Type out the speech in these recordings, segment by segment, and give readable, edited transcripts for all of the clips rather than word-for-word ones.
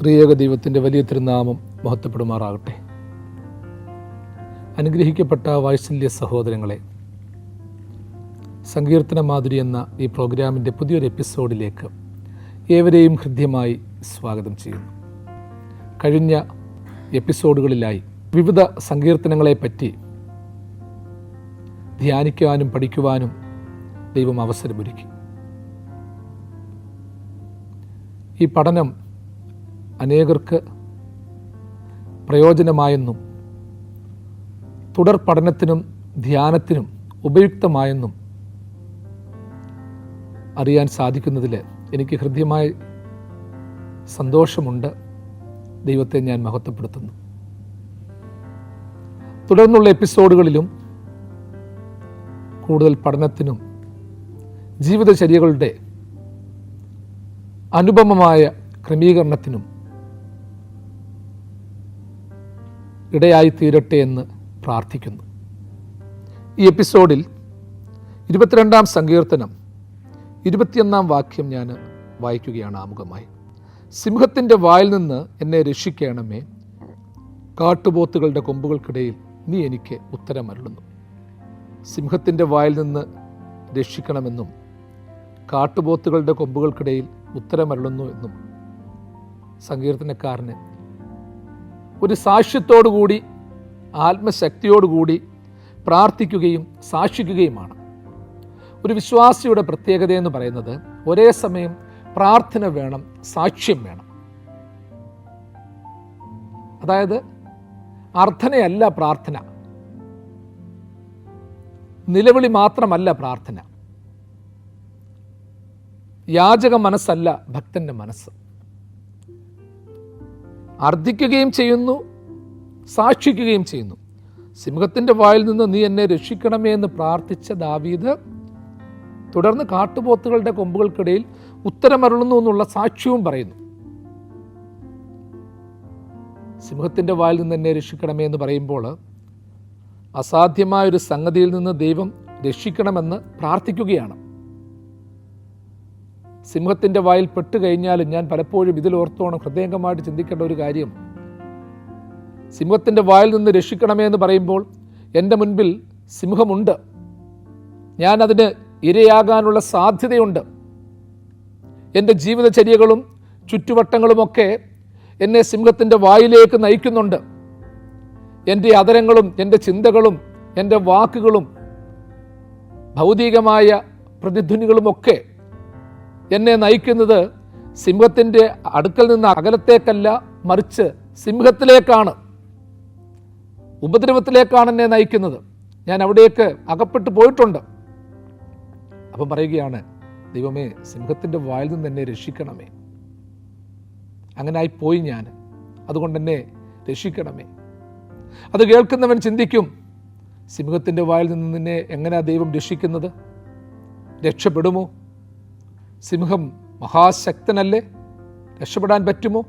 ത്രിയേക ദൈവത്തിൻ്റെ വലിയ തിരുനാമം മഹത്വപ്പെടുമാറാകട്ടെ. അനുഗ്രഹിക്കപ്പെട്ട വാത്സല്യ സഹോദരങ്ങളെ, സങ്കീർത്തന മാധുരി എന്ന ഈ പ്രോഗ്രാമിൻ്റെ പുതിയൊരു എപ്പിസോഡിലേക്ക് ഏവരെയും ഹൃദ്യമായി സ്വാഗതം ചെയ്യുന്നു. കഴിഞ്ഞ എപ്പിസോഡുകളിലായി വിവിധ സങ്കീർത്തനങ്ങളെപ്പറ്റി ധ്യാനിക്കുവാനും പഠിക്കുവാനും ദൈവം അവസരമൊരുക്കി. ഈ പഠനം അനേകർക്ക് പ്രയോജനമായെന്നും തുടർ പഠനത്തിനും ധ്യാനത്തിനും ഉപയുക്തമായെന്നും അറിയാൻ സാധിക്കുന്നതിൽ എനിക്ക് ഹൃദ്യമായ സന്തോഷമുണ്ട്. ദൈവത്തെ ഞാൻ മഹത്വപ്പെടുത്തുന്നു. തുടർന്നുള്ള എപ്പിസോഡുകളിലും കൂടുതൽ പഠനത്തിനും ജീവിതചര്യകളുടെ അനുപമമായ ക്രമീകരണത്തിനും ഇടയായി തീരട്ടെ എന്ന് പ്രാർത്ഥിക്കുന്നു. ഈ എപ്പിസോഡിൽ 22-ാം സങ്കീർത്തനം 21-ാം വാക്യം ഞാൻ വായിക്കുകയാണ് ആമുഖമായി. സിംഹത്തിൻ്റെ വായിൽ നിന്ന് എന്നെ രക്ഷിക്കണമേ, കാട്ടുപോത്തുകളുടെ കൊമ്പുകൾക്കിടയിൽ നീ എനിക്ക് ഉത്തരമരുളുന്നു. സിംഹത്തിൻ്റെ വായിൽ നിന്ന് രക്ഷിക്കണമെന്നും കാട്ടുപോത്തുകളുടെ കൊമ്പുകൾക്കിടയിൽ ഉത്തരമരുളുന്നു എന്നും സങ്കീർത്തനക്കാരന് ഒരു സാക്ഷ്യത്തോടുകൂടി ആത്മശക്തിയോടുകൂടി പ്രാർത്ഥിക്കുകയും സാക്ഷിക്കുകയുമാണ്. ഒരു വിശ്വാസിയുടെ പ്രത്യേകത എന്ന് പറയുന്നത് ഒരേ സമയം പ്രാർത്ഥന വേണം, സാക്ഷ്യം വേണം. അതായത് അർത്ഥനയല്ല പ്രാർത്ഥന, നിലവിളി മാത്രമല്ല പ്രാർത്ഥന, യാചക മനസ്സല്ല ഭക്തന്റെ മനസ്സ്. അർത്ഥിക്കുകയും ചെയ്യുന്നു, സാക്ഷിക്കുകയും ചെയ്യുന്നു. സിംഹത്തിൻ്റെ വായിൽ നിന്ന് നീ എന്നെ രക്ഷിക്കണമേ എന്ന് പ്രാർത്ഥിച്ച ദാവീദ് തുടർന്ന് കാട്ടുപോത്തുകളുടെ കൊമ്പുകൾക്കിടയിൽ ഉത്തരമരുളുന്നു എന്നുള്ള സാക്ഷ്യവും പറയുന്നു. സിംഹത്തിൻ്റെ വായിൽ നിന്ന് എന്നെ രക്ഷിക്കണമേ എന്ന് പറയുമ്പോൾ അസാധ്യമായൊരു സംഗതിയിൽ നിന്ന് ദൈവം രക്ഷിക്കണമെന്ന് പ്രാർത്ഥിക്കുകയാണ്. സിംഹത്തിൻ്റെ വായിൽ പെട്ട് കഴിഞ്ഞാലും ഞാൻ പലപ്പോഴും ഇതിലോർത്തോണം ഹൃദയംഗമായിട്ട് ചിന്തിക്കേണ്ട ഒരു കാര്യം, സിംഹത്തിൻ്റെ വായിൽ നിന്ന് രക്ഷിക്കണമേ എന്ന് പറയുമ്പോൾ എൻ്റെ മുൻപിൽ സിംഹമുണ്ട്, ഞാൻ അതിന് ഇരയാകാനുള്ള സാധ്യതയുണ്ട്. എൻ്റെ ജീവിതചര്യകളും ചുറ്റുവട്ടങ്ങളുമൊക്കെ എന്നെ സിംഹത്തിൻ്റെ വായിലേക്ക് നയിക്കുന്നുണ്ട്. എൻ്റെ അധരങ്ങളും എൻ്റെ ചിന്തകളും എൻ്റെ വാക്കുകളും ഭൗതികമായ പ്രതിധ്വനികളുമൊക്കെ എന്നെ നയിക്കുന്നത് സിംഹത്തിൻ്റെ അടുക്കൽ നിന്ന് അകലത്തേക്കല്ല, മറിച്ച് സിംഹത്തിലേക്കാണ്, ഉപദ്രവത്തിലേക്കാണ് എന്നെ നയിക്കുന്നത്. ഞാൻ അവിടേക്ക് അകപ്പെട്ടു പോയിട്ടുണ്ട്. അപ്പം പറയുകയാണ്, ദൈവമേ, സിംഹത്തിൻ്റെ വായിൽ നിന്ന് എന്നെ രക്ഷിക്കണമേ. അങ്ങനായി പോയി ഞാൻ, അതുകൊണ്ട് എന്നെ രക്ഷിക്കണമേ. അത് കേൾക്കുന്നവൻ ചിന്തിക്കും, സിംഹത്തിൻ്റെ വായിൽ നിന്ന് നിന്നെ എങ്ങനെയാ ദൈവം രക്ഷിക്കുന്നത്? രക്ഷപ്പെടുമോ? സിംഹം മഹാശക്തനല്ലേ, രക്ഷപ്പെടാൻ പറ്റുമോ?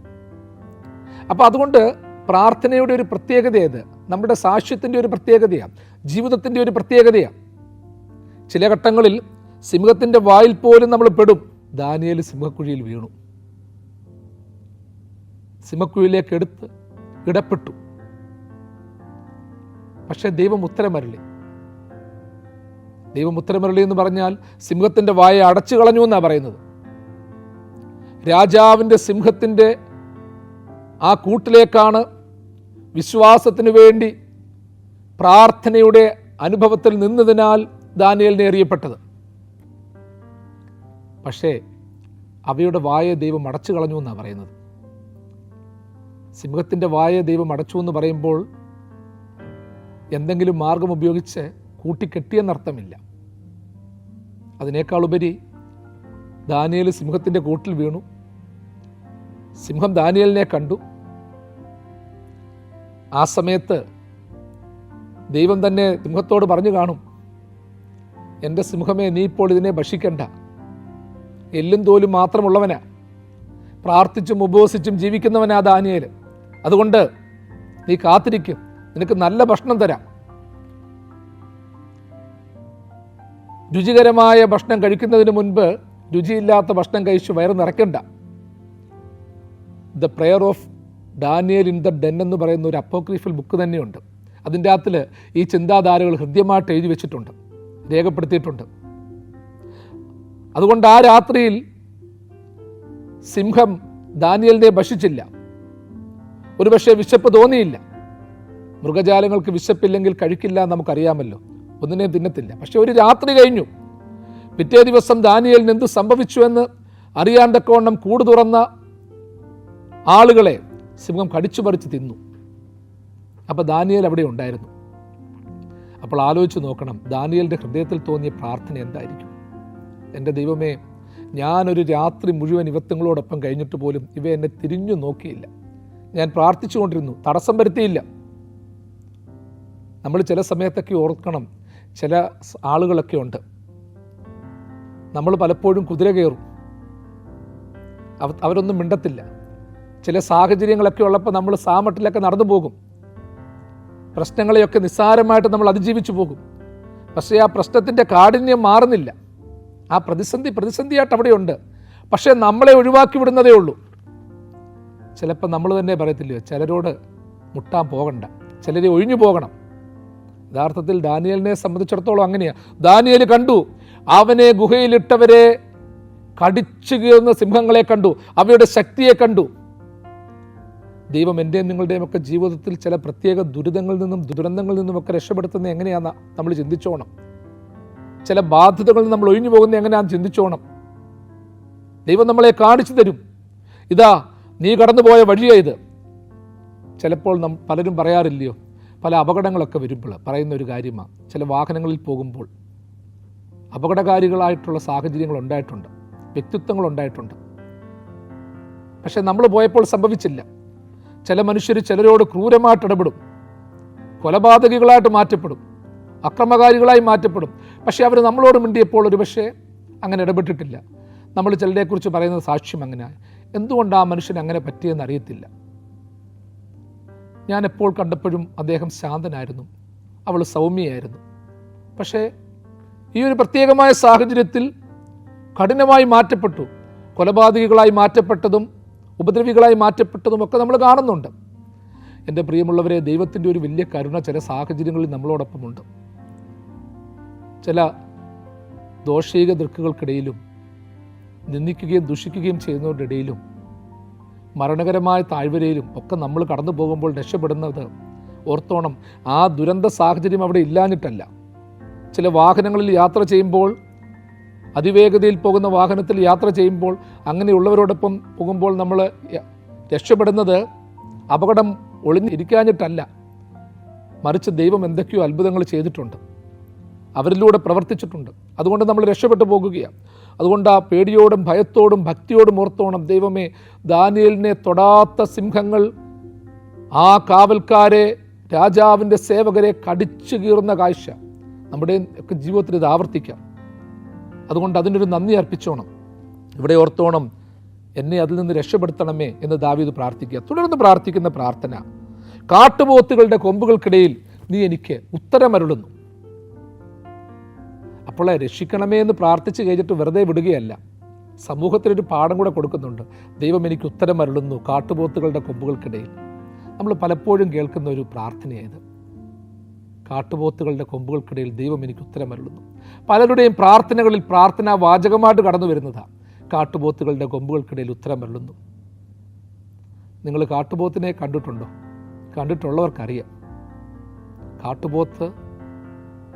അപ്പോൾ അതുകൊണ്ട് പ്രാർത്ഥനയുടെ ഒരു പ്രത്യേകത ഏത്? നമ്മുടെ സാക്ഷ്യത്തിൻ്റെ ഒരു പ്രത്യേകതയാണ്, ജീവിതത്തിൻ്റെ ഒരു പ്രത്യേകതയാണ്. ചില ഘട്ടങ്ങളിൽ സിംഹത്തിൻ്റെ വായിൽ പോലും നമ്മൾ പെടും. ദാനിയേൽ സിംഹക്കുഴിയിൽ വീണു, സിംഹക്കുഴിയിലേക്ക് എടുത്ത് ഇടപെട്ടു. പക്ഷേ ദൈവം ഉത്തരമരുളി. ദൈവം ഉത്തരമരുളി എന്ന് പറഞ്ഞാൽ സിംഹത്തിൻ്റെ വായ അടച്ചു കളഞ്ഞു എന്നാണ് പറയുന്നത്. രാജാവിൻ്റെ സിംഹത്തിൻ്റെ ആ കൂട്ടിലേക്കാണ് വിശ്വാസത്തിനു വേണ്ടി പ്രാർത്ഥനയുടെ അനുഭവത്തിൽ നിന്നതിനാൽ ദാനിയേലിനെ എറിയപ്പെട്ടത്. പക്ഷേ അവയുടെ വായ ദൈവം അടച്ചു കളഞ്ഞു എന്നാണ് പറയുന്നത്. സിംഹത്തിൻ്റെ വായ ദൈവം അടച്ചു എന്ന് പറയുമ്പോൾ എന്തെങ്കിലും മാർഗം ഉപയോഗിച്ച് കൂട്ടിക്കെട്ടിയെന്നർത്ഥമില്ല. അതിനേക്കാളുപരി ദാനിയേൽ സിംഹത്തിൻ്റെ കൂട്ടിൽ വീണു. സിംഹം ദാനിയേലിനെ കണ്ടു. ആ സമയത്ത് ദൈവം തന്നെ സിംഹത്തോട് പറഞ്ഞു കാണും, എൻ്റെ സിംഹമേ, നീ ഇപ്പോൾ ഇതിനെ ഭക്ഷിക്കണ്ട, എല്ലും തോലും മാത്രമുള്ളവനാ, പ്രാർത്ഥിച്ചും ഉപവസിച്ചും ജീവിക്കുന്നവനാ ദാനിയേൽ. അതുകൊണ്ട് നീ കാത്തിരിക്കും, നിനക്ക് നല്ല ഭക്ഷണം തരാം. രുചികരമായ ഭക്ഷണം കഴിക്കുന്നതിന് മുൻപ് രുചിയില്ലാത്ത ഭക്ഷണം കഴിച്ച് വയറ് നിറയ്ക്കണ്ട. The prayer of Daniel in the den എന്ന് പറയുന്ന ഒരു അപ്പോക്രിഫൽ ബുക്ക് തന്നെയുണ്ട്. അതിൻ്റെ അകത്തിൽ ഈ ചിന്താധാരകൾ ഹൃദ്യമായിട്ട് എഴുതി വെച്ചിട്ടുണ്ട്, രേഖപ്പെടുത്തിയിട്ടുണ്ട്. അതുകൊണ്ട് ആ രാത്രിയിൽ സിംഹം ദാനിയേലിനെ ഭക്ഷിച്ചില്ല. ഒരുപക്ഷെ വിശപ്പ് തോന്നിയില്ല. മൃഗജാലങ്ങൾക്ക് വിശപ്പില്ലെങ്കിൽ കഴിക്കില്ല എന്ന് നമുക്കറിയാമല്ലോ, ഒന്നിനെയും തിന്നത്തില്ല. പക്ഷെ ഒരു രാത്രി കഴിഞ്ഞു. പിറ്റേ ദിവസം ദാനിയേലിന് എന്ത് സംഭവിച്ചു എന്ന് അറിയാൻ തക്കവണ്ണം കൂട് തുറന്ന ആളുകളെ സിംഹം കടിച്ചു പറിച്ച് തിന്നു. അപ്പോൾ ദാനിയേൽ അവിടെ ഉണ്ടായിരുന്നു. അപ്പോൾ ആലോചിച്ച് നോക്കണം, ദാനിയേലിൻ്റെ ഹൃദയത്തിൽ തോന്നിയ പ്രാർത്ഥന എന്തായിരിക്കും? എൻ്റെ ദൈവമേ, ഞാനൊരു രാത്രി മുഴുവൻ ഇവത്വങ്ങളോടൊപ്പം കഴിഞ്ഞിട്ട് പോലും ഇവ എന്നെ തിരിഞ്ഞു നോക്കിയില്ല. ഞാൻ പ്രാർത്ഥിച്ചു കൊണ്ടിരുന്നു, തടസ്സം വരുത്തിയില്ല. നമ്മൾ ചില സമയത്തൊക്കെ ഓർക്കണം, ചില ആളുകളൊക്കെ ഉണ്ട്, നമ്മൾ പലപ്പോഴും കുതിര കയറും, അവരൊന്നും മിണ്ടത്തില്ല. ചില സാഹചര്യങ്ങളൊക്കെ ഉള്ളപ്പോൾ നമ്മൾ സാമട്ടിലൊക്കെ നടന്നു പോകും, പ്രശ്നങ്ങളെയൊക്കെ നിസ്സാരമായിട്ട് നമ്മൾ അതിജീവിച്ചു പോകും. പക്ഷേ ആ പ്രശ്നത്തിൻ്റെ കാഠിന്യം മാറുന്നില്ല. ആ പ്രതിസന്ധിയായിട്ട് അവിടെയുണ്ട്. പക്ഷേ നമ്മളെ ഒഴിവാക്കി വിടുന്നതേ ഉള്ളൂ. ചിലപ്പോൾ നമ്മൾ തന്നെ പറയത്തില്ലയോ, ചിലരോട് മുട്ടാൻ പോകണ്ട, ചിലരെ ഒഴിഞ്ഞു പോകണം. യഥാർത്ഥത്തിൽ ദാനിയേലിനെ സംബന്ധിച്ചിടത്തോളം അങ്ങനെയാണ്. ദാനിയേൽ കണ്ടു, അവനെ ഗുഹയിലിട്ടവരെ കടിച്ചു കീറുന്ന സിംഹങ്ങളെ കണ്ടു, അവയുടെ ശക്തിയെ കണ്ടു. ദൈവം എൻ്റെയും നിങ്ങളുടെയും ഒക്കെ ജീവിതത്തിൽ ചില പ്രത്യേക ദുരിതങ്ങളിൽ നിന്നും ദുരന്തങ്ങളിൽ നിന്നുമൊക്കെ രക്ഷപ്പെടുത്തുന്നത് എങ്ങനെയാണെന്ന് നമ്മൾ ചിന്തിച്ചോണം. ചില ബാധ്യതകളിൽ നമ്മൾ ഒഴിഞ്ഞു പോകുന്നത് എങ്ങനെയാണെന്ന് ചിന്തിച്ചോണം. ദൈവം നമ്മളെ കാണിച്ചു തരും, ഇതാ നീ കടന്നുപോയ വഴിയാ ഇത്. ചിലപ്പോൾ പലരും പറയാറില്ലയോ, പല അപകടങ്ങളൊക്കെ വരുമ്പോൾ പറയുന്ന ഒരു കാര്യമാണ്, ചില വാഹനങ്ങളിൽ പോകുമ്പോൾ അപകടകാരികളായിട്ടുള്ള സാഹചര്യങ്ങൾ ഉണ്ടായിട്ടുണ്ട്, വ്യക്തിത്വങ്ങൾ ഉണ്ടായിട്ടുണ്ട്. പക്ഷെ നമ്മൾ പോയപ്പോൾ സംഭവിച്ചില്ല. ചില മനുഷ്യർ ചിലരോട് ക്രൂരമായിട്ട് ഇടപെടും, കൊലപാതകികളായിട്ട് മാറ്റപ്പെടും, അക്രമകാരികളായി മാറ്റപ്പെടും. പക്ഷെ അവർ നമ്മളോട് മിണ്ടിയപ്പോൾ ഒരു പക്ഷേ അങ്ങനെ ഇടപെട്ടിട്ടില്ല. നമ്മൾ ചിലരെക്കുറിച്ച് പറയുന്നത് സാക്ഷ്യം അങ്ങനെയാണ്. എന്തുകൊണ്ട് ആ മനുഷ്യൻ അങ്ങനെ പറ്റിയെന്ന് അറിയത്തില്ല. ഞാൻ എപ്പോൾ കണ്ടപ്പോഴും അദ്ദേഹം ശാന്തനായിരുന്നു, അവൾ സൗമ്യയായിരുന്നു. പക്ഷേ ഈ ഒരു പ്രത്യേകമായ സാഹചര്യത്തിൽ കഠിനമായി മാറ്റപ്പെട്ടു. കൊലപാതകികളായി മാറ്റപ്പെട്ടതും ഉപദ്രവികളായി മാറ്റപ്പെട്ടതും ഒക്കെ നമ്മൾ കാണുന്നുണ്ട്. എൻ്റെ പ്രിയമുള്ളവരെ, ദൈവത്തിൻ്റെ ഒരു വലിയ കരുണ ചില സാഹചര്യങ്ങളിൽ നമ്മളോടൊപ്പമുണ്ട്. ചില ദോഷീക ദൃക്കുകൾക്കിടയിലും നിന്ദിക്കുകയും ദുഷിക്കുകയും ചെയ്യുന്നവരുടെ ഇടയിലും മരണകരമായ താഴ്വരയിലും ഒക്കെ നമ്മൾ കടന്നു പോകുമ്പോൾ രക്ഷപ്പെടുന്നത് ഓർത്തോണം. ആ ദുരന്ത സാഹചര്യം അവിടെ ഇല്ലാഞ്ഞിട്ടല്ല. ചില വാഹനങ്ങളിൽ യാത്ര ചെയ്യുമ്പോൾ, അതിവേഗതയിൽ പോകുന്ന വാഹനത്തിൽ യാത്ര ചെയ്യുമ്പോൾ, അങ്ങനെയുള്ളവരോടൊപ്പം പോകുമ്പോൾ നമ്മൾ രക്ഷപ്പെടുന്നത് അപകടം ഒളിഞ്ഞിരിക്കാഞ്ഞിട്ടല്ല, മറിച്ച് ദൈവം എന്തൊക്കെയോ അത്ഭുതങ്ങൾ ചെയ്തിട്ടുണ്ട്, അവരിലൂടെ പ്രവർത്തിച്ചിട്ടുണ്ട്. അതുകൊണ്ട് നമ്മൾ രക്ഷപ്പെട്ടു പോകുകയാണ്. അതുകൊണ്ട് ആ പേടിയോടും ഭയത്തോടും ഭക്തിയോടും ഓർത്തോണം, ദൈവമേ, ദാനിയേലിനെ തൊടാത്ത സിംഹങ്ങൾ ആ കാവൽക്കാരെ, രാജാവിൻ്റെ സേവകരെ കടിച്ചു കീറുന്ന കാഴ്ച നമ്മുടെ ഒക്കെ ജീവിതത്തിൽ ഇത് ആവർത്തിക്കാം. അതുകൊണ്ട് അതിനൊരു നന്ദി അർപ്പിച്ചോണം. ഇവിടെ ഓർത്തോണം, എന്നെ അതിൽ നിന്ന് രക്ഷപ്പെടുത്തണമേ എന്ന് ദാവീദ് പ്രാർത്ഥിക്കുക. തുടർന്ന് പ്രാർത്ഥിക്കുന്ന പ്രാർത്ഥന, കാട്ടുപോത്തുകളുടെ കൊമ്പുകൾക്കിടയിൽ നീ എനിക്ക് ഉത്തരമരുളുന്നു. അപ്പോൾ രക്ഷിക്കണമേ എന്ന് പ്രാർത്ഥിച്ച് കഴിഞ്ഞിട്ട് വെറുതെ വിടുകയല്ല, സമൂഹത്തിനൊരു പാഠം കൂടെ കൊടുക്കുന്നുണ്ട്. ദൈവം എനിക്ക് ഉത്തരമരുളുന്നു കാട്ടുപോത്തുകളുടെ കൊമ്പുകൾക്കിടയിൽ. നമ്മൾ പലപ്പോഴും കേൾക്കുന്ന ഒരു പ്രാർത്ഥനയായത്, കാട്ടുപോത്തുകളുടെ കൊമ്പുകൾക്കിടയിൽ ദൈവം എനിക്ക് ഉത്തരമരുളുന്നു. പലരുടെയും പ്രാർത്ഥനകളിൽ പ്രാർത്ഥനാ വാചകമായിട്ട് കടന്നു വരുന്നതാണ്, കാട്ടുപോത്തുകളുടെ കൊമ്പുകൾക്കിടയിൽ ഉത്തരമരുളുന്നു. നിങ്ങൾ കാട്ടുപോത്തിനെ കണ്ടിട്ടുണ്ടോ? കണ്ടിട്ടുള്ളവർക്കറിയാം, കാട്ടുപോത്ത്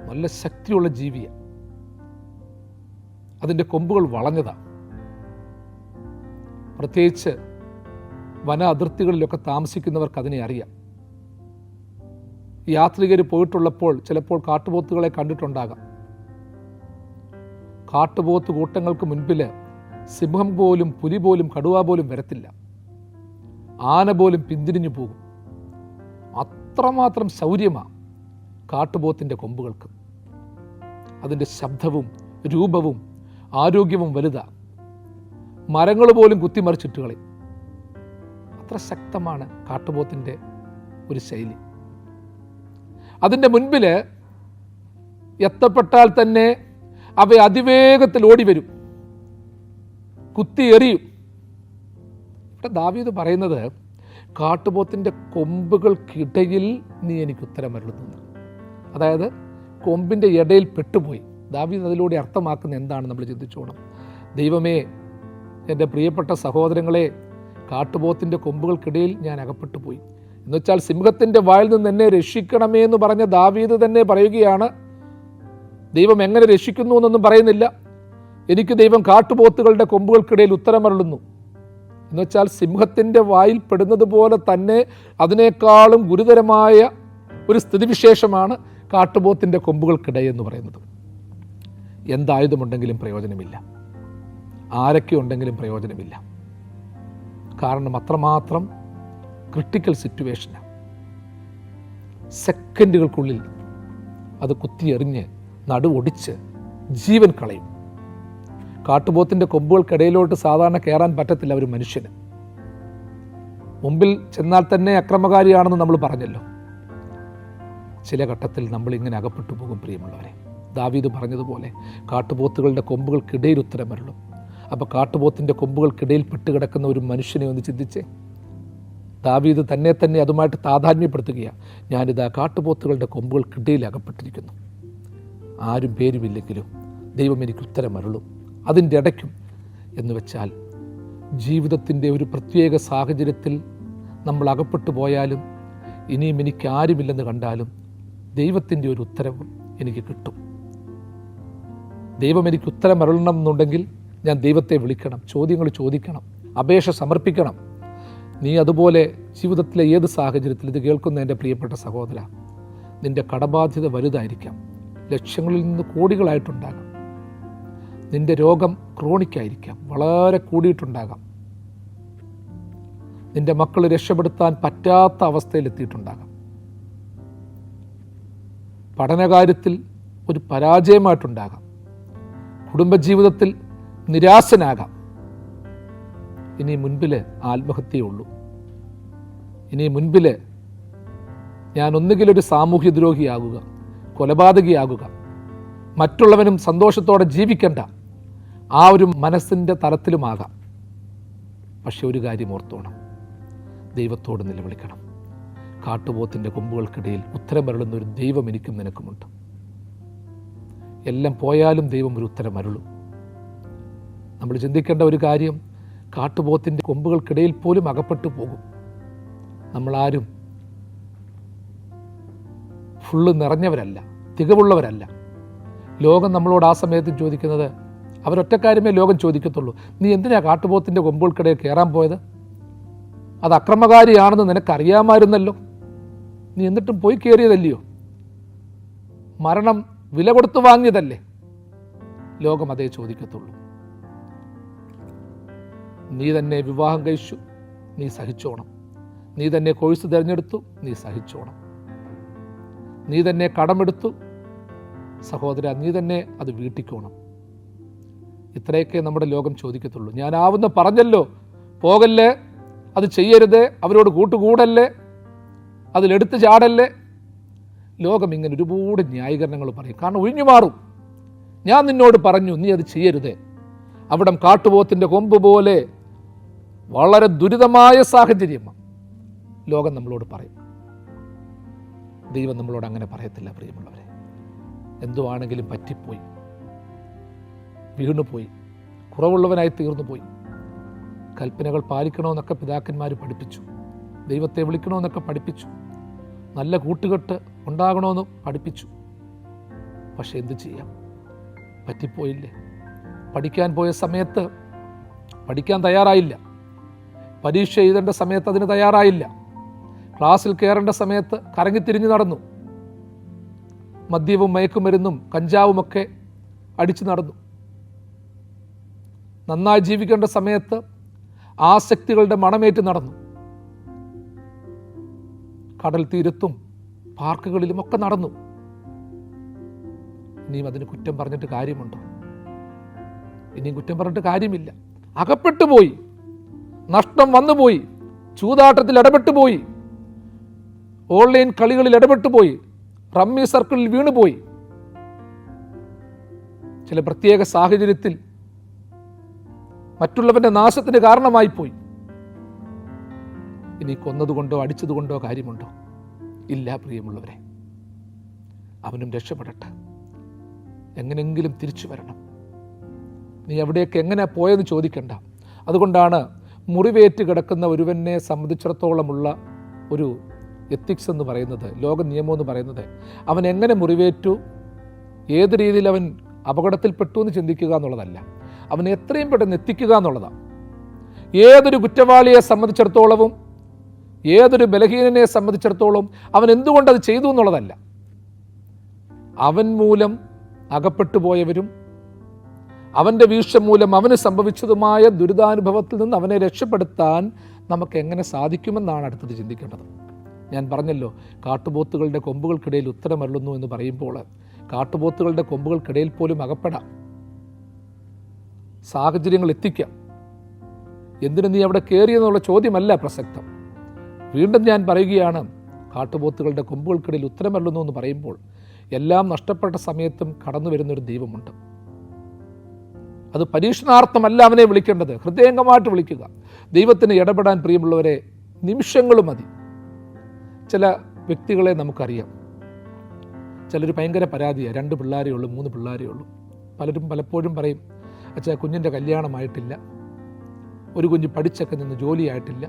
നല്ല ശക്തിയുള്ള ജീവിയാണ്. അതിൻ്റെ കൊമ്പുകൾ വളഞ്ഞതാണ്. പ്രത്യേകിച്ച് വന അതിർത്തികളിലൊക്കെ താമസിക്കുന്നവർക്ക് അതിനെ അറിയാം. യാത്രികർ പോയിട്ടുള്ളപ്പോൾ ചിലപ്പോൾ കാട്ടുപോത്തുകളെ കണ്ടിട്ടുണ്ടാകാം. കാട്ടുപോത്ത് കൂട്ടങ്ങൾക്ക് മുൻപിൽ സിംഹം പോലും പുലി പോലും കടുവ പോലും വരത്തില്ല, ആന പോലും പിന്തിരിഞ്ഞു പോകും. അത്രമാത്രം ശൗര്യമാണ് കാട്ടുപോത്തിൻ്റെ കൊമ്പുകൾക്ക്. അതിൻ്റെ ശബ്ദവും രൂപവും ആരോഗ്യവും വലുതാണ്. മരങ്ങൾ പോലും കുത്തിമറിച്ചിട്ട് കളയും. അത്ര ശക്തമാണ് കാട്ടുപോത്തിൻ്റെ ഒരു ശൈലി. അതിൻ്റെ മുൻപിൽ എത്തപ്പെട്ടാൽ തന്നെ അവ അതിവേഗത്തിൽ ഓടി വരും, കുത്തി എറിയും. ഇവിടെ ദാവീദ് പറയുന്നത്, കാട്ടുപോത്തിൻ്റെ കൊമ്പുകൾക്കിടയിൽ നീ എനിക്ക് ഉത്തരമരുളുന്നു. അതായത് കൊമ്പിൻ്റെ ഇടയിൽ പെട്ടുപോയി. ദാവീദ് അതിലൂടെ അർത്ഥമാക്കുന്ന എന്താണ് നമ്മൾ ചിന്തിച്ചോണം. ദൈവമേ, എൻ്റെ പ്രിയപ്പെട്ട സഹോദരങ്ങളെ, കാട്ടുപോത്തിൻ്റെ കൊമ്പുകൾക്കിടയിൽ ഞാൻ അകപ്പെട്ടു പോയി. എന്നുവെച്ചാൽ സിംഹത്തിൻ്റെ വായിൽ നിന്ന് എന്നെ രക്ഷിക്കണമേ എന്ന് പറഞ്ഞ ദാവീദ് തന്നെ പറയുകയാണ്, ദൈവം എങ്ങനെ രക്ഷിക്കുന്നു എന്നൊന്നും പറയുന്നില്ല. എനിക്ക് ദൈവം കാട്ടുപോത്തുകളുടെ കൊമ്പുകൾക്കിടയിൽ ഉത്തരമരുളുന്നു. എന്നുവെച്ചാൽ സിംഹത്തിൻ്റെ വായിൽ പെടുന്നത് പോലെ തന്നെ അതിനേക്കാളും ഗുരുതരമായ ഒരു സ്ഥിതിവിശേഷമാണ് കാട്ടുപോത്തിൻ്റെ കൊമ്പുകൾക്കിടയെന്ന് പറയുന്നത്. എന്തായുധമുണ്ടെങ്കിലും പ്രയോജനമില്ല, ആരൊക്കെ ഉണ്ടെങ്കിലും പ്രയോജനമില്ല. കാരണം അത്രമാത്രം ക്രിട്ടിക്കൽ സിറ്റുവേഷനാണ്. സെക്കൻഡുകൾക്കുള്ളിൽ അത് കുത്തിയെറിഞ്ഞ് നടുവൊടിച്ച് ജീവൻ കളയും. കാട്ടുപോത്തിൻ്റെ കൊമ്പുകൾക്കിടയിലോട്ട് സാധാരണ കയറാൻ പറ്റത്തില്ല ഒരു മനുഷ്യന്. മുമ്പിൽ ചെന്നാൽ തന്നെ അക്രമകാരിയാണെന്ന് നമ്മൾ പറഞ്ഞല്ലോ. ചില ഘട്ടത്തിൽ നമ്മൾ ഇങ്ങനെ അകപ്പെട്ടു പോകും പ്രിയമുള്ളവരെ. ദാവീദ് പറഞ്ഞതുപോലെ കാട്ടുപോത്തുകളുടെ കൊമ്പുകൾക്കിടയിൽ ഉത്തരമരുളും. അപ്പോൾ കാട്ടുപോത്തിൻ്റെ കൊമ്പുകൾക്കിടയിൽ പെട്ടുകിടക്കുന്ന ഒരു മനുഷ്യനെ ഒന്ന് ചിന്തിച്ചേ. ദാവീദ് തന്നെ അതുമായിട്ട് താതാത്മ്യപ്പെടുത്തുകയാണ്. ഞാനിതാ കാട്ടുപോത്തുകളുടെ കൊമ്പുകൾക്കിടയിൽ അകപ്പെട്ടിരിക്കുന്നു. ആരും പേരുമില്ലെങ്കിലും ദൈവം എനിക്ക് ഉത്തരമരുളും. അതിൻ്റെ ഇടയ്ക്കും എന്ന് വെച്ചാൽ ജീവിതത്തിൻ്റെ ഒരു പ്രത്യേക സാഹചര്യത്തിൽ നമ്മൾ അകപ്പെട്ടു പോയാലും ഇനിയും എനിക്ക് ആരുമില്ലെന്ന് കണ്ടാലും ദൈവത്തിൻ്റെ ഒരു ഉത്തരവും എനിക്ക് കിട്ടും. ദൈവം എനിക്ക് ഉത്തരമരുളണം എന്നുണ്ടെങ്കിൽ ഞാൻ ദൈവത്തെ വിളിക്കണം, ചോദ്യങ്ങൾ ചോദിക്കണം, അപേക്ഷ സമർപ്പിക്കണം. നീ അതുപോലെ ജീവിതത്തിലെ ഏത് സാഹചര്യത്തിൽ ഇത് കേൾക്കുന്ന എൻ്റെ പ്രിയപ്പെട്ട സഹോദര, നിൻ്റെ കടബാധ്യത വലുതായിരിക്കാം, ലക്ഷങ്ങളിൽ നിന്ന് കോടികളായിട്ടുണ്ടാകാം. നിൻ്റെ രോഗം ക്രോണിക്കായിരിക്കാം, വളരെ കൂടിയിട്ടുണ്ടാകാം. നിൻ്റെ മക്കൾ രക്ഷപ്പെടുത്താൻ പറ്റാത്ത അവസ്ഥയിലെത്തിയിട്ടുണ്ടാകാം. പഠനകാര്യത്തിൽ ഒരു പരാജയമായിട്ടുണ്ടാകാം. കുടുംബജീവിതത്തിൽ നിരാശനാകാം. ഇനി മുൻപിൽ ആത്മഹത്യയുള്ളൂ. ഇനി മുൻപിൽ ഞാൻ ഒന്നുകിലൊരു സാമൂഹ്യ ദ്രോഹിയാകുക, കൊലപാതകിയാകുക, മറ്റുള്ളവനും സന്തോഷത്തോടെ ജീവിക്കേണ്ട ആ ഒരു മനസ്സിൻ്റെ തലത്തിലുമാകാം. പക്ഷെ ഒരു കാര്യം ഓർത്തോണം, ദൈവത്തോട് നിലവിളിക്കണം. കാട്ടുപോത്തിൻ്റെ കൊമ്പുകൾക്കിടയിൽ ഉത്തരമരുളുന്ന ഒരു ദൈവം എനിക്കും നിനക്കുമുണ്ട്. എല്ലാം പോയാലും ദൈവം ഒരു ഉത്തരമരുളും. നമ്മൾ ചിന്തിക്കേണ്ട ഒരു കാര്യം, കാട്ടുപോത്തിൻ്റെ കൊമ്പുകൾക്കിടയിൽ പോലും അകപ്പെട്ടു പോകും. നമ്മളാരും ഫുള്ള് നിറഞ്ഞവരല്ല, തികവുള്ളവരല്ല. ലോകം നമ്മളോട് ആ സമയത്ത് ചോദിക്കുന്നത്, അവരൊറ്റക്കാരുമേ ലോകം ചോദിക്കത്തുള്ളൂ, നീ എന്തിനാ കാട്ടുപോത്തിൻ്റെ കൊമ്പുകൾക്കിടയിൽ കയറാൻ പോയത്? അത് അക്രമകാരിയാണെന്ന് നിനക്കറിയാമായിരുന്നല്ലോ, നീ എന്നിട്ടും പോയി കയറിയതല്ലയോ? മരണം വില കൊടുത്തു വാങ്ങിയതല്ലേ? ലോകം അതേ ചോദിക്കത്തുള്ളൂ. നീ തന്നെ വിവാഹം കഴിച്ചു, നീ സഹിച്ചോണം. നീ തന്നെ കോഴ്സ് തിരഞ്ഞെടുത്തു, നീ സഹിച്ചോണം. നീ തന്നെ കടമെടുത്തു, സഹോദര, നീ തന്നെ അത് വീട്ടിക്കോണം. ഇത്രയൊക്കെ നമ്മുടെ ലോകം ചോദിക്കത്തുള്ളൂ. ഞാനാവുന്ന പറഞ്ഞല്ലോ, പോകല്ലേ, അത് ചെയ്യരുതേ, അവരോട് കൂട്ടുകൂടല്ലേ, അതിലെടുത്ത് ചാടല്ലേ. ലോകം ഇങ്ങനെ ഒരുപാട് ന്യായീകരണങ്ങൾ പറയും. കാരണം ഒഴിഞ്ഞു മാറും. ഞാൻ നിന്നോട് പറഞ്ഞു, നീ അത് ചെയ്യരുതേ. അവിടം കാട്ടുപോത്തിൻ്റെ കൊമ്പ് പോലെ വളരെ ദുരിതമായ സാഹചര്യമാണ്. ലോകം നമ്മളോട് പറയും. ദൈവം നമ്മളോട് അങ്ങനെ പറയത്തില്ല പ്രിയമുള്ളവരെ. എന്തുവാണെങ്കിലും പറ്റിപ്പോയി, വീണുപോയി, കുറവുള്ളവനായി തീർന്നുപോയി. കൽപ്പനകൾ പാലിക്കണമെന്നൊക്കെ പിതാക്കന്മാർ പഠിപ്പിച്ചു, ദൈവത്തെ വിളിക്കണമെന്നൊക്കെ പഠിപ്പിച്ചു, നല്ല കൂട്ടുകെട്ട് ഉണ്ടാകണമെന്ന് പഠിപ്പിച്ചു. പക്ഷെ എന്ത് ചെയ്യാം, പറ്റിപ്പോയില്ലേ. പഠിക്കാൻ പോയ സമയത്ത് പഠിക്കാൻ തയ്യാറായില്ല, പരീക്ഷ എഴുതേണ്ട സമയത്ത് അതിന് തയ്യാറായില്ല, ക്ലാസ്സിൽ കയറേണ്ട സമയത്ത് കറങ്ങിത്തിരിഞ്ഞ് നടന്നു, മദ്യവും മയക്കുമരുന്നും കഞ്ചാവുമൊക്കെ അടിച്ചു നടന്നു. നന്നായി ജീവിക്കേണ്ട സമയത്ത് ആസക്തികളുടെ മണമേറ്റ് നടന്നു. കടൽ തീരത്തും പാർക്കുകളിലും ഒക്കെ നടന്നു. ഇനിയും അതിന് കുറ്റം പറഞ്ഞിട്ട് കാര്യമുണ്ടോ? ഇനിയും കുറ്റം പറഞ്ഞിട്ട് കാര്യമില്ല. അകപ്പെട്ടു പോയി, നഷ്ടം വന്നുപോയി, ചൂതാട്ടത്തിൽ ഇടപെട്ടു പോയി, ഓൺലൈൻ കളികളിൽ ഇടപെട്ടു പോയി, റമ്മി സർക്കിളിൽ വീണുപോയി. ചില പ്രത്യേക സാഹചര്യത്തിൽ മറ്റുള്ളവന്റെ നാശത്തിന് കാരണമായി പോയി. ഇനി കൊന്നതുകൊണ്ടോ അടിച്ചതുകൊണ്ടോ കാര്യമുണ്ടോ? ഇല്ല പ്രിയമുള്ളവരെ. അവനും രക്ഷപ്പെടട്ടെ. എങ്ങനെങ്കിലും തിരിച്ചു വരണം. നീ എവിടേക്ക് എങ്ങനെ പോയെന്ന് ചോദിക്കണ്ട. അതുകൊണ്ടാണ് മുറിവേറ്റ് കിടക്കുന്ന ഒരുവനെ സംബന്ധിച്ചിടത്തോളമുള്ള ഒരു എത്തിക്സ് എന്ന് പറയുന്നത്, ലോക നിയമം എന്ന് പറയുന്നത്, അവൻ എങ്ങനെ മുറിവേറ്റു, ഏത് രീതിയിൽ അവൻ അപകടത്തിൽപ്പെട്ടു എന്ന് ചിന്തിക്കുക എന്നുള്ളതല്ല, അവനെ എത്രയും പെട്ടെന്ന് എത്തിക്കുക എന്നുള്ളതാണ്. ഏതൊരു കുറ്റവാളിയെ സംബന്ധിച്ചിടത്തോളവും, ഏതൊരു ബലഹീനനെ സംബന്ധിച്ചിടത്തോളം അവൻ എന്തുകൊണ്ടത് ചെയ്തു എന്നുള്ളതല്ല, അവൻ മൂലം അകപ്പെട്ടു പോയവരും അവൻ്റെ വീഴ്ച മൂലം അവന് സംഭവിച്ചതുമായ ദുരിതാനുഭവത്തിൽ നിന്ന് അവനെ രക്ഷപ്പെടുത്താൻ നമുക്ക് എങ്ങനെ സാധിക്കുമെന്നാണ് അടുത്തത് ചിന്തിക്കേണ്ടത്. ഞാൻ പറഞ്ഞല്ലോ, കാട്ടുപോത്തുകളുടെ കൊമ്പുകൾക്കിടയിൽ ഉത്തരമരുളുന്നു എന്ന് പറയുമ്പോൾ കാട്ടുപോത്തുകളുടെ കൊമ്പുകൾക്കിടയിൽ പോലും അകപ്പെടാം, സാഹചര്യങ്ങൾ എത്തിക്കാം. എന്തിനു നീ അവിടെ കയറിയെന്നുള്ള ചോദ്യമല്ല പ്രസക്തം. വീണ്ടും ഞാൻ പറയുകയാണ്, കാട്ടുപോത്തുകളുടെ കൊമ്പുകൾക്കിടയിൽ ഉത്തരമരുളുന്നു എന്ന് പറയുമ്പോൾ എല്ലാം നഷ്ടപ്പെട്ട സമയത്തും കടന്നു വരുന്നൊരു ദൈവമുണ്ട്. അത് പരീക്ഷണാർത്ഥമല്ല അവനെ വിളിക്കേണ്ടത്, ഹൃദയംഗമായിട്ട് വിളിക്കുക. ദൈവത്തിന് ഇടപെടാൻ പ്രിയമുള്ളവരെ നിമിഷങ്ങൾ മതി. ചില വ്യക്തികളെ നമുക്കറിയാം, ചിലർ ഭയങ്കര പരാതിയാണ്, 2 പിള്ളേരേ ഉള്ളൂ, 3 പിള്ളേരേ ഉള്ളൂ. പലരും പലപ്പോഴും പറയും, അച്ഛാ കുഞ്ഞിൻ്റെ കല്യാണമായിട്ടില്ല, ഒരു കുഞ്ഞ് പഠിച്ചൊക്കെ നിന്ന് ജോലിയായിട്ടില്ല.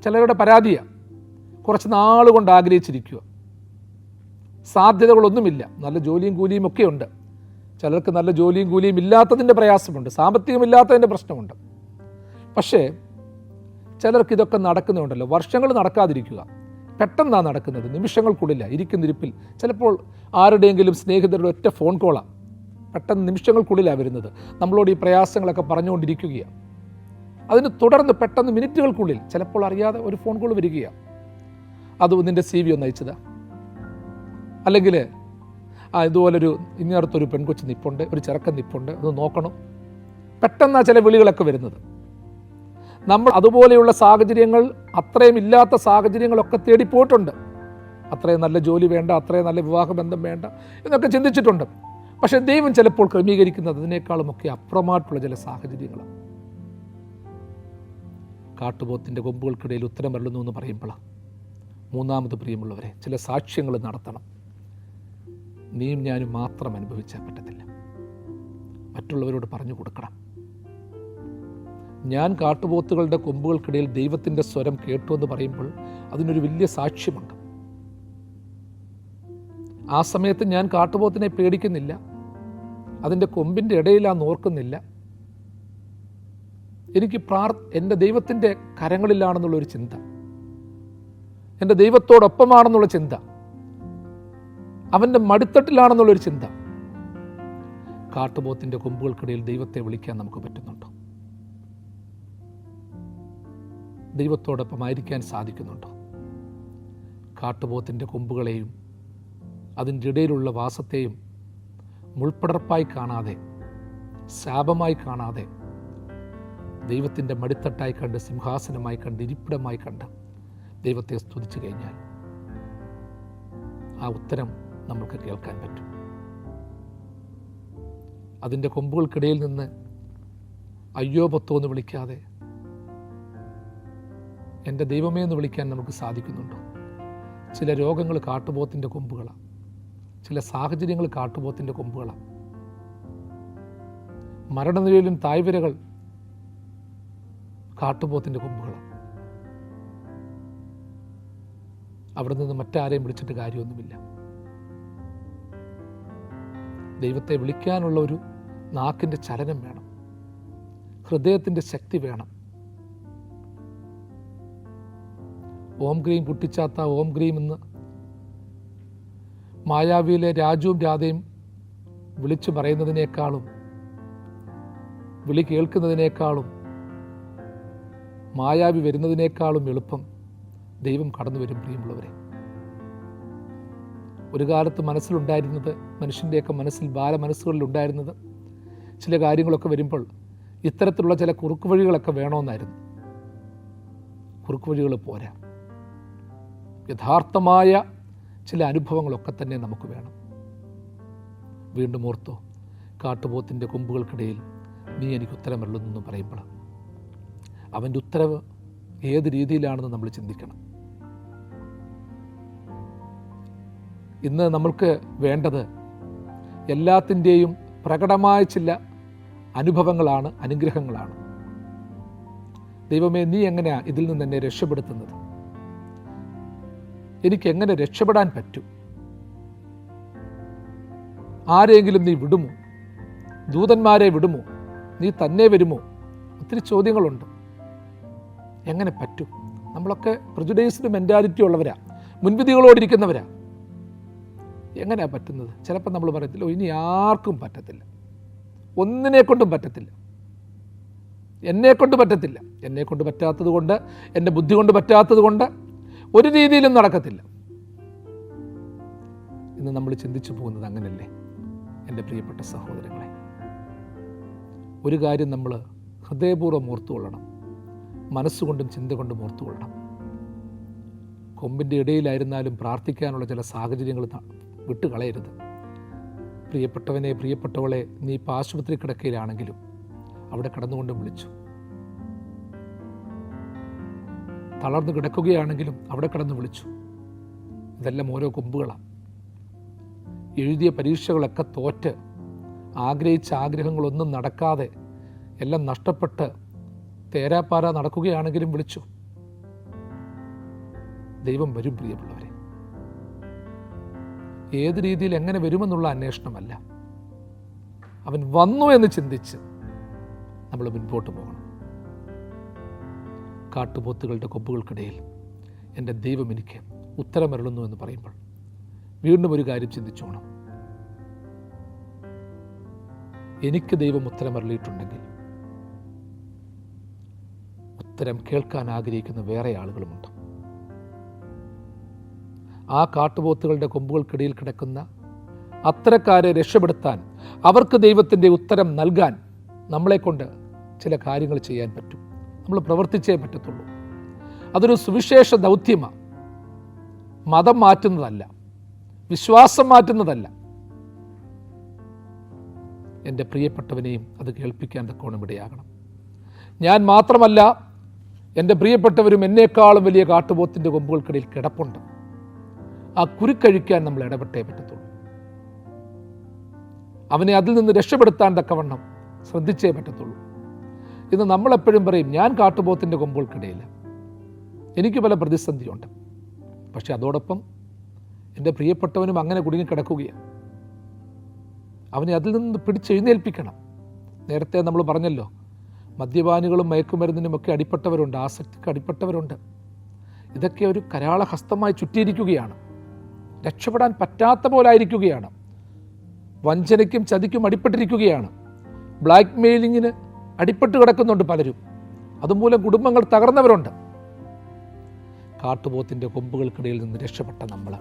ചിലരുടെ പരാതിയാണ്, കുറച്ച് നാളുകൊണ്ട് ആഗ്രഹിച്ചിരിക്കുക, സാധ്യതകളൊന്നുമില്ല, നല്ല ജോലിയും കൂലിയും ഒക്കെ ഉണ്ട്. ചിലർക്ക് നല്ല ജോലിയും കൂലിയും ഇല്ലാത്തതിൻ്റെ പ്രയാസമുണ്ട്, സാമ്പത്തികമില്ലാത്തതിൻ്റെ പ്രശ്നമുണ്ട്. പക്ഷേ ചിലർക്ക് ഇതൊക്കെ നടക്കുന്നുണ്ടല്ലോ, വർഷങ്ങൾ നടക്കാതിരിക്കുക, പെട്ടെന്നാണ് നടക്കുന്നത്, നിമിഷങ്ങൾക്കുള്ളില്ല. ഇരിക്കുന്നിരിപ്പിൽ ചിലപ്പോൾ ആരുടെയെങ്കിലും സ്നേഹിതരുടെ ഒറ്റ ഫോൺ കോളാണ്, പെട്ടെന്ന് നിമിഷങ്ങൾക്കുള്ളിലാണ് വരുന്നത്. നമ്മളോട് ഈ പ്രയാസങ്ങളൊക്കെ പറഞ്ഞുകൊണ്ടിരിക്കുകയാണ്. അതിന് തുടർന്ന് പെട്ടെന്ന് മിനിറ്റുകൾക്കുള്ളിൽ ചിലപ്പോൾ അറിയാതെ ഒരു ഫോൺ കോൾ വരികയാണ്, അത് നിൻ്റെ CV ഒന്ന് അയച്ചതാ, അല്ലെങ്കിൽ ഇതുപോലൊരു ഇങ്ങനത്തൊരു പെൺകൊച്ച് നിപ്പുണ്ട്, ഒരു ചെറുക്കൻ നിപ്പുണ്ട്, അത് നോക്കണം. പെട്ടെന്നാണ് ചില വിളികളൊക്കെ വരുന്നത്. നമ്മൾ അതുപോലെയുള്ള സാഹചര്യങ്ങൾ, അത്രയും ഇല്ലാത്ത സാഹചര്യങ്ങളൊക്കെ തേടിപ്പോയിട്ടുണ്ട്. അത്രയും നല്ല ജോലി വേണ്ട, അത്രയും നല്ല വിവാഹബന്ധം വേണ്ട എന്നൊക്കെ ചിന്തിച്ചിട്ടുണ്ട്. പക്ഷേ ദൈവം ചിലപ്പോൾ ക്രമീകരിക്കുന്നത് അതിനേക്കാളുമൊക്കെ അപ്പുറമായിട്ടുള്ള ചില സാഹചര്യങ്ങളാണ്. കാട്ടുപോത്തിൻ്റെ കൊമ്പുകൾക്കിടയിൽ ഉത്തരമരുളുന്നു എന്ന് പറയുമ്പോഴാണ്. മൂന്നാമത് പ്രിയമുള്ളവരെ, ചില സാക്ഷ്യങ്ങൾ നടത്തണം. നീയും ഞാനും മാത്രം അനുഭവിച്ചാൽ പറ്റത്തില്ല, മറ്റുള്ളവരോട് പറഞ്ഞു കൊടുക്കണം. ഞാൻ കാട്ടുപോത്തുകളുടെ കൊമ്പുകൾക്കിടയിൽ ദൈവത്തിൻ്റെ സ്വരം കേട്ടു എന്ന് പറയുമ്പോൾ അതിനൊരു വലിയ സാക്ഷ്യമുണ്ട്. ആ സമയത്ത് ഞാൻ കാട്ടുപോത്തിനെ പേടിക്കുന്നില്ല, അതിൻ്റെ കൊമ്പിൻ്റെ ഇടയിലാന്ന് ഓർക്കുന്നില്ല. എനിക്ക് എൻ്റെ ദൈവത്തിൻ്റെ കരങ്ങളിലാണെന്നുള്ളൊരു ചിന്ത, എൻ്റെ ദൈവത്തോടൊപ്പമാണെന്നുള്ള ചിന്ത, അവൻ്റെ മടിത്തട്ടിലാണെന്നുള്ളൊരു ചിന്ത. കാട്ടുപോത്തിൻ്റെ കൊമ്പുകൾക്കിടയിൽ ദൈവത്തെ വിളിക്കാൻ നമുക്ക് പറ്റുന്നുണ്ടോ? ദൈവത്തോടൊപ്പമായിരിക്കാൻ സാധിക്കുന്നുണ്ടോ? കാട്ടുപോത്തിൻ്റെ കൊമ്പുകളെയും അതിൻ്റെ ഇടയിലുള്ള വാസത്തെയും മുൾപ്പടർപ്പായി കാണാതെ, ശാപമായി കാണാതെ, ദൈവത്തിൻ്റെ മടിത്തട്ടായി കണ്ട്, സിംഹാസനമായി കണ്ട്, ഇരിപ്പിടമായി കണ്ട് ദൈവത്തെ സ്തുതിച്ചു കഴിഞ്ഞാൽ ആ ഉത്തരം നമുക്ക് കേൾക്കാൻ പറ്റും. അതിൻ്റെ കൊമ്പുകൾക്കിടയിൽ നിന്ന് അയ്യോ പത്തോ എന്ന് വിളിക്കാതെ എൻ്റെ ദൈവമേ എന്ന് വിളിക്കാൻ നമുക്ക് സാധിക്കുന്നുണ്ടോ? ചില രോഗങ്ങൾ കാട്ടുപോത്തിൻ്റെ കൊമ്പുകളാണ്, ചില സാഹചര്യങ്ങൾ കാട്ടുപോത്തിൻ്റെ കൊമ്പുകളാണ്. മരണനിലയിലും തായ്വരകൾ കാട്ടുപോത്തിൻ്റെ കൊമ്പുകളാണ്. അവിടെ നിന്ന് മറ്റാരെയും വിളിച്ചിട്ട് കാര്യമൊന്നുമില്ല. ദൈവത്തെ വിളിക്കാനുള്ള ഒരു നാക്കിൻ്റെ ചലനം വേണം, ഹൃദയത്തിൻ്റെ ശക്തി വേണം. ഓം ഗ്രീം കുട്ടിച്ചാത്ത ഓം ഗ്രീം എന്ന് മായാവിയിലെ രാജുവും രാധയും വിളിച്ചു പറയുന്നതിനേക്കാളും, വിളി കേൾക്കുന്നതിനേക്കാളും, മായാവി വരുന്നതിനേക്കാളും എളുപ്പം ദൈവം കടന്നു വരും. പ്രിയമുള്ളവരെ, ഒരു കാലത്ത് മനസ്സിലുണ്ടായിരുന്നത്, മനുഷ്യൻ്റെയൊക്കെ മനസ്സിൽ, ബാലമനസ്സുകളിലുണ്ടായിരുന്നത്, ചില കാര്യങ്ങളൊക്കെ വരുമ്പോൾ ഇത്തരത്തിലുള്ള ചില കുറുക്കുവഴികളൊക്കെ വേണമെന്നായിരുന്നു. കുറുക്കുവഴികൾ പോരാ, യഥാർത്ഥമായ ചില അനുഭവങ്ങളൊക്കെ തന്നെ നമുക്ക് വേണം. വീണ്ടും ഓർത്തോ, കാട്ടുപോത്തിൻ്റെ കൊമ്പുകൾക്കിടയിൽ നീ എനിക്ക് ഉത്തരമരുളുന്നു പറയുമ്പോൾ അവൻ്റെ ഉത്തരവ് ഏത് രീതിയിലാണെന്ന് നമ്മൾ ചിന്തിക്കണം. ഇന്ന് നമ്മൾക്ക് വേണ്ടത് എല്ലാത്തിൻ്റെയും പ്രകടമായ ചില അനുഭവങ്ങളാണ്, അനുഗ്രഹങ്ങളാണ്. ദൈവമേ, നീ എങ്ങനെയാ ഇതിൽ നിന്ന് എന്നെ രക്ഷപ്പെടുത്തുന്നത്? എനിക്കെങ്ങനെ രക്ഷപ്പെടാൻ പറ്റും? ആരെങ്കിലും നീ വിടുമോ? ദൂതന്മാരെ വിടുമോ? നീ തന്നെ വരുമോ? ഒത്തിരി ചോദ്യങ്ങളുണ്ട്. എങ്ങനെ പറ്റും? നമ്മളൊക്കെ പ്രിജുഡൈസ്ഡ് മെൻറ്റാലിറ്റി ഉള്ളവരാ, മുൻവിധികളോടിരിക്കുന്നവരാ. എങ്ങനെയാ പറ്റുന്നത്? ചിലപ്പോൾ നമ്മൾ പറയത്തില്ല, ഇനി ആർക്കും പറ്റത്തില്ല, ഒന്നിനെ കൊണ്ടും പറ്റത്തില്ല, എന്നെക്കൊണ്ട് പറ്റത്തില്ല, എന്നെക്കൊണ്ട് പറ്റാത്തത് കൊണ്ട്, എൻ്റെ ബുദ്ധി കൊണ്ട് പറ്റാത്തത് കൊണ്ട് ഒരു രീതിയിലും നടക്കത്തില്ല. ഇന്ന് നമ്മൾ ചിന്തിച്ചു പോകുന്നത് അങ്ങനല്ലേ? എൻ്റെ പ്രിയപ്പെട്ട സഹോദരങ്ങളെ, ഒരു കാര്യം നമ്മൾ ഹൃദയപൂർവ്വം ഓർത്തുകൊള്ളണം, മനസ്സുകൊണ്ടും ചിന്ത കൊണ്ടും ഓർത്തുകൊള്ളണം. കൊമ്പിൻ്റെ ഇടയിലായിരുന്നാലും പ്രാർത്ഥിക്കാനുള്ള ചില സാഹചര്യങ്ങൾ വിട്ടുകളയരുത്. പ്രിയപ്പെട്ടവനെ, പ്രിയപ്പെട്ടവളെ, നീ ഇപ്പോൾ ആശുപത്രി കിടക്കയിലാണെങ്കിലും അവിടെ കിടന്നുകൊണ്ടും വിളിച്ചു. തളർന്നു കിടക്കുകയാണെങ്കിലും അവിടെ കിടന്ന് വിളിച്ചു. ഇതെല്ലാം ഓരോ കൊമ്പുകളാണ്. എഴുതിയ പരീക്ഷകളൊക്കെ തോറ്റ്, ആഗ്രഹിച്ച ആഗ്രഹങ്ങളൊന്നും നടക്കാതെ, എല്ലാം നഷ്ടപ്പെട്ട് തേരാപ്പാര നടക്കുകയാണെങ്കിലും വിളിച്ചു. ദൈവം വരും പ്രിയമുള്ളവരെ. ഏത് രീതിയിൽ എങ്ങനെ വരുമെന്നുള്ള അന്വേഷണമല്ല, അവൻ വന്നു എന്ന് ചിന്തിച്ച് നമ്മൾ മുൻപോട്ട് പോകണം. കാട്ടുപോത്തുകളുടെ കൊമ്പുകൾക്കിടയിൽ എൻ്റെ ദൈവം എനിക്ക് ഉത്തരമരുളുന്നു എന്ന് പറയുമ്പോൾ വീണ്ടും ഒരു കാര്യം ചിന്തിച്ചോണം. എനിക്ക് ദൈവം ഉത്തരമരുളിയിട്ടുണ്ടെങ്കിൽ ഉത്തരം കേൾക്കാൻ ആഗ്രഹിക്കുന്ന വേറെ ആളുകളുമുണ്ട്. ആ കാട്ടുപോത്തുകളുടെ കൊമ്പുകൾക്കിടയിൽ കിടക്കുന്ന അത്തരക്കാരെ രക്ഷപ്പെടുത്താൻ, അവർക്ക് ദൈവത്തിൻ്റെ ഉത്തരം നൽകാൻ നമ്മളെക്കൊണ്ട് ചില കാര്യങ്ങൾ ചെയ്യാൻ പറ്റും. നമ്മൾ പ്രവർത്തിച്ചേ പറ്റത്തുള്ളൂ. അതൊരു സുവിശേഷ ദൗത്യമാണ്. മതം മാറ്റുന്നതല്ല, വിശ്വാസം മാറ്റുന്നതല്ല. എൻ്റെ പ്രിയപ്പെട്ടവനെയും അത് കേൾപ്പിക്കാൻ തക്കോണം ഇടയാകണം. ഞാൻ മാത്രമല്ല, എൻ്റെ പ്രിയപ്പെട്ടവരും എന്നേക്കാളും വലിയ കാട്ടുപോത്തിൻ്റെ കൊമ്പുകൾക്കിടയിൽ കിടപ്പുണ്ട്. ആ കുരുക്കഴിക്കാൻ നമ്മൾ ഇടപെട്ടേ പറ്റത്തുള്ളൂ. അവനെ അതിൽ നിന്ന് രക്ഷപ്പെടുത്താൻ തക്കവണ്ണം ശ്രദ്ധിച്ചേ പറ്റത്തുള്ളൂ. ഇന്ന് നമ്മളെപ്പോഴും പറയും, ഞാൻ കാട്ടുപോത്തിൻ്റെ കൊമ്പുകൾക്കിടയില്ല, എനിക്ക് പല പ്രതിസന്ധിയുണ്ട്. പക്ഷെ അതോടൊപ്പം എൻ്റെ പ്രിയപ്പെട്ടവനും അങ്ങനെ കുടുങ്ങിക്കിടക്കുകയാണ്. അവനെ അതിൽ നിന്ന് പിടിച്ചെഴുന്നേൽപ്പിക്കണം. നേരത്തെ നമ്മൾ പറഞ്ഞല്ലോ, മദ്യപാനികളും മയക്കുമരുന്നിനുമൊക്കെ അടിപ്പെട്ടവരുണ്ട്, ആസക്തിക്ക് അടിപ്പെട്ടവരുണ്ട്. ഇതൊക്കെ ഒരു കരാളഹസ്തമായി ചുറ്റിയിരിക്കുകയാണ്. രക്ഷപ്പെടാൻ പറ്റാത്ത പോലായിരിക്കുകയാണ്. വഞ്ചനയ്ക്കും ചതിക്കും അടിപ്പെട്ടിരിക്കുകയാണ്. ബ്ലാക്ക് മെയിലിങ്ങിന് അടിപ്പെട്ട് കിടക്കുന്നുണ്ട് പലരും. അതുമൂലം കുടുംബങ്ങൾ തകർന്നവരുണ്ട്. കാട്ടുപോത്തിൻ്റെ കൊമ്പുകൾക്കിടയിൽ നിന്ന് രക്ഷപ്പെട്ട നമ്മൾ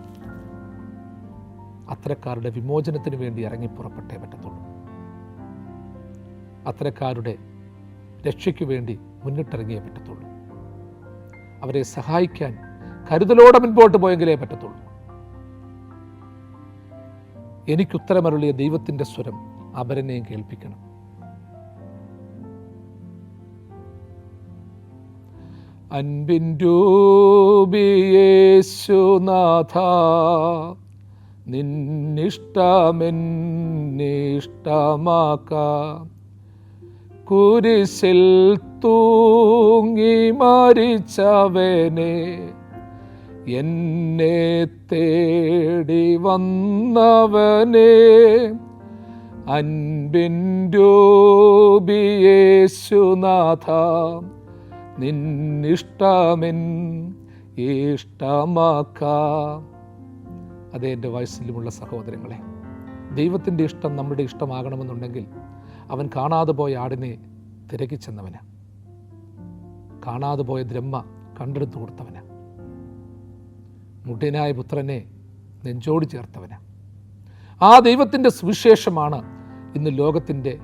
അത്തരക്കാരുടെ വിമോചനത്തിന് വേണ്ടി ഇറങ്ങി പുറപ്പെട്ടേ പറ്റത്തുള്ളൂ. അത്തരക്കാരുടെ രക്ഷയ്ക്ക് വേണ്ടി മുന്നിട്ടിറങ്ങിയേ പറ്റത്തുള്ളൂ. അവരെ സഹായിക്കാൻ കരുതലോടെ മുൻപോട്ട് പോയെങ്കിലേ പറ്റത്തുള്ളൂ. എനിക്കുത്തരമരുളിയ ദൈവത്തിൻ്റെ സ്വരം അപരനെയും കേൾപ്പിക്കണം. അൻപിൻ രൂപി യേശുനാഥ, നിന്നിഷ്ടമെന്നിഷ്ടമാക്കാം. കുരിശിൽ തൂങ്ങി മരിച്ചവനെ, എന്നെ തേടി വന്നവനെ, അൻപിൻ രൂപി യേശുനാഥ, നിന്നിഷ്ടമെൻ ഇഷ്ടമാക്കാം. അതേ എൻ്റെ വയസ്സിലുമുള്ള സഹോദരങ്ങളെ, ദൈവത്തിൻ്റെ ഇഷ്ടം നമ്മുടെ ഇഷ്ടമാകണമെന്നുണ്ടെങ്കിൽ അവൻ കാണാതെ പോയ ആടിനെ തിരക്കി ചെന്നവന്, കാണാതെ പോയ ദ്രഹ്മ കണ്ടെടുത്തു കൊടുത്തവന്, മുടിയനായ പുത്രനെ നെഞ്ചോട് ചേർത്തവന്. ആ ദൈവത്തിൻ്റെ സുവിശേഷമാണ് ഇന്ന് ലോകത്തിൻ്റെ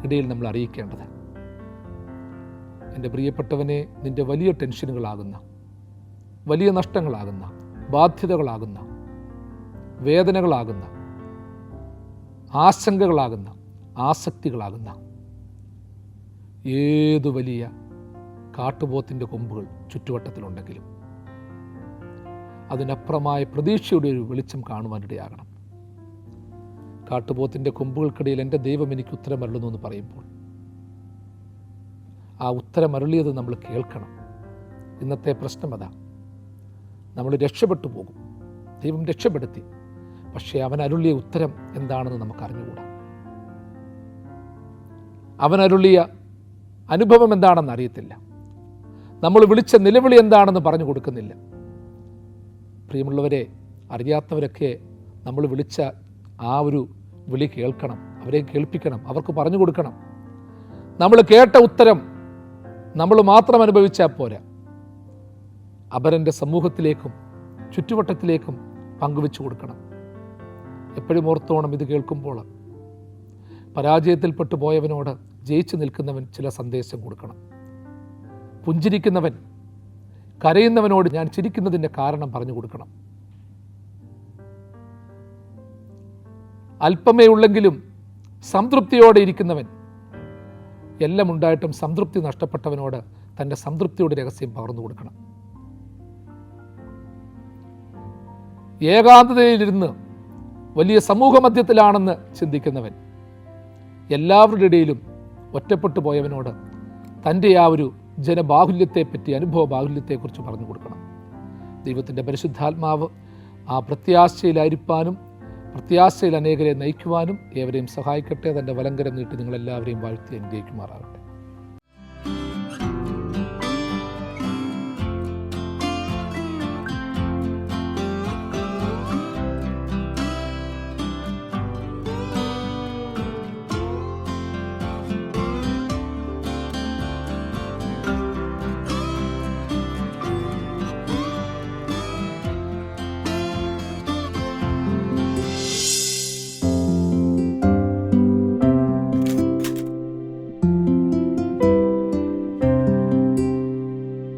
ഇടയിൽ നമ്മൾ അറിയിക്കേണ്ടത്. എൻ്റെ പ്രിയപ്പെട്ടവനെ, നിൻ്റെ വലിയ ടെൻഷനുകളാകുന്ന, വലിയ നഷ്ടങ്ങളാകുന്ന, ബാധ്യതകളാകുന്ന, വേദനകളാകുന്ന, ആശങ്കകളാകുന്ന, ആസക്തികളാകുന്ന ഏതു വലിയ കാട്ടുപോത്തിൻ്റെ കൊമ്പുകൾ ചുറ്റുവട്ടത്തിലുണ്ടെങ്കിലും അതിനപ്പുറമായ പ്രതീക്ഷയുടെ ഒരു വെളിച്ചം കാണുവാനിടയാകണം. കാട്ടുപോത്തിൻ്റെ കൊമ്പുകൾക്കിടയിൽ എൻ്റെ ദൈവം എനിക്ക് ഉത്തരമരുളുന്നു എന്ന് പറയുമ്പോൾ ആ ഉത്തരമരുളിയത് നമ്മൾ കേൾക്കണം. ഇന്നത്തെ പ്രശ്നം അതാ, നമ്മൾ രക്ഷപ്പെട്ടു പോകും. ദൈവം രക്ഷപ്പെടുത്തി, പക്ഷേ അവൻ അരുളിയ ഉത്തരം എന്താണെന്ന് നമുക്ക് അറിഞ്ഞുകൂടാ. അവൻ അരുളിയ അനുഭവം എന്താണെന്ന് അറിയത്തില്ല. നമ്മൾ വിളിച്ച നിലവിളി എന്താണെന്ന് പറഞ്ഞു കൊടുക്കുന്നില്ല. പ്രിയമുള്ളവരെ, അറിയാത്തവരൊക്കെ നമ്മൾ വിളിച്ച ആ ഒരു വിളി കേൾക്കണം, അവരെ കേൾപ്പിക്കണം, അവർക്ക് പറഞ്ഞു കൊടുക്കണം. നമ്മൾ കേട്ട ഉത്തരം നമ്മൾ മാത്രം അനുഭവിച്ചാൽ പോരാ, അപരൻ്റെ സമൂഹത്തിലേക്കും ചുറ്റുവട്ടത്തിലേക്കും പങ്കുവെച്ചു കൊടുക്കണം. എപ്പോഴും ഓർത്തോണം, ഇത് കേൾക്കുമ്പോൾ പരാജയത്തിൽപ്പെട്ടു പോയവനോട് ജയിച്ചു നിൽക്കുന്നവൻ ചില സന്ദേശം കൊടുക്കണം. പുഞ്ചിരിക്കുന്നവൻ കരയുന്നവനോട് ഞാൻ ചിരിക്കുന്നതിൻ്റെ കാരണം പറഞ്ഞു കൊടുക്കണം. അല്പമേ ഉള്ളെങ്കിലും സംതൃപ്തിയോടെ ഇരിക്കുന്നവൻ, എല്ലാം ഉണ്ടായിട്ടും സംതൃപ്തി നഷ്ടപ്പെട്ടവനോട് തൻ്റെ സംതൃപ്തിയുടെ രഹസ്യം പകർന്നു കൊടുക്കണം. ഏകാന്തതയിലിരുന്ന് വലിയ സമൂഹ മധ്യത്തിലാണെന്ന് ചിന്തിക്കുന്നവൻ, എല്ലാവരുടെ ഇടയിലും ഒറ്റപ്പെട്ടു പോയവനോട് തൻ്റെ ആ ഒരു ജനബാഹുല്യത്തെപ്പറ്റി, അനുഭവ ബാഹുല്യത്തെക്കുറിച്ച് പറഞ്ഞു കൊടുക്കണം. ദൈവത്തിൻ്റെ പരിശുദ്ധാത്മാവ് ആ പ്രത്യാശയിലായിരിക്കാനും പ്രത്യാശയിൽ അനേകരെ നയിക്കുവാനും ഏവരെയും സഹായിക്കട്ടെ. തൻ്റെ വലങ്കരം നീട്ടി നിങ്ങളെല്ലാവരെയും വാഴ്ത്തി അനുഗ്രഹിക്കുമാറാകട്ടെ.